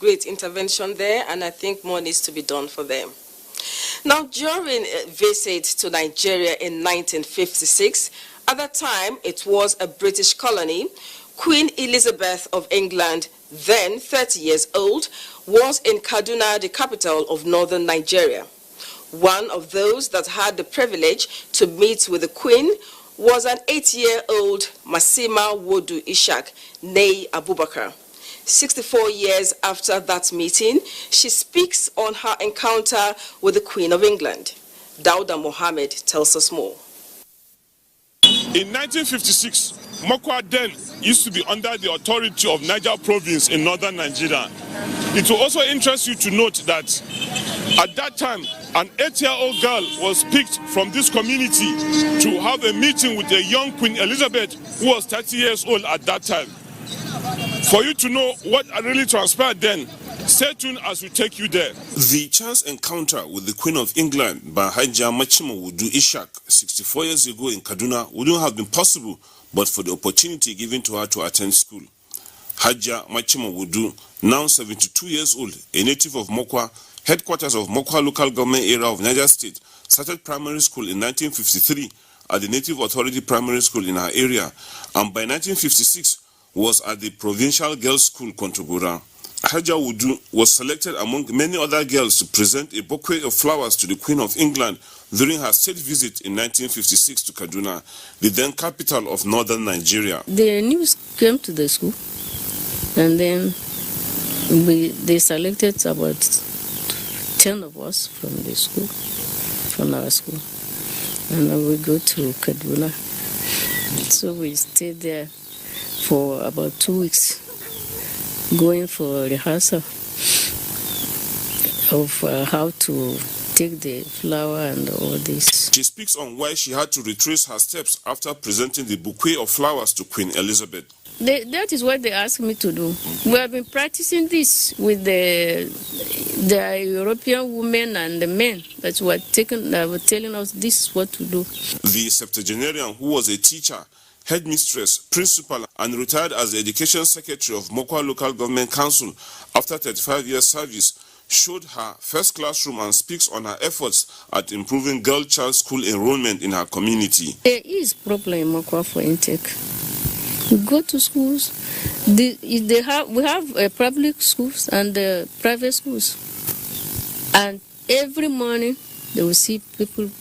great intervention there, and I think more needs to be done for them. Now, during a visit to Nigeria in 1956, at that time it was a British colony, Queen Elizabeth of England, then 30 years old, was in Kaduna, the capital of northern Nigeria. One of those that had the privilege to meet with the Queen was an 8-year-old Machima Wodu Ishak, née Abubakar. 64 years after that meeting, she speaks on her encounter with the Queen of England. Dauda Mohammed tells us more. In 1956, Mokwa then used to be under the authority of Niger province in northern Nigeria. It will also interest you to note that at that time, an 8-year-old girl was picked from this community to have a meeting with a young Queen Elizabeth who was 30 years old at that time. For you to know what really transpired then, stay tuned as we take you there. The chance encounter with the Queen of England by Hajiya Machima Wodu Ishak 64 years ago in Kaduna wouldn't have been possible but for the opportunity given to her to attend school. Hajiya Machima Wodu, now 72 years old, a native of Mokwa, headquarters of Mokwa local government area of Niger State, started primary school in 1953 at the Native Authority Primary School in her area, and by 1956 was at the Provincial Girls' School, Kontagora. Hajiya Wodu was selected among many other girls to present a bouquet of flowers to the Queen of England during her state visit in 1956 to Kaduna, the then capital of northern Nigeria. The news came to the school, and then they selected about 10 of us from the school, from our school, and then we go to Kaduna. So we stayed there for about 2 weeks, going for rehearsal of how to take the flower and all this. She speaks on why she had to retrace her steps after presenting the bouquet of flowers to Queen Elizabeth. That is what they asked me to do. We have been practicing this with the European women and the men that were telling us this is what to do. The septuagenarian, who was a teacher, headmistress, principal, and retired as the education secretary of Mokwa Local Government Council after 35 years service, showed her first classroom and speaks on her efforts at improving girl child school enrollment in her community. There is problem in Mokwa for intake. We go to schools. We have public schools and private schools, and every morning they will see people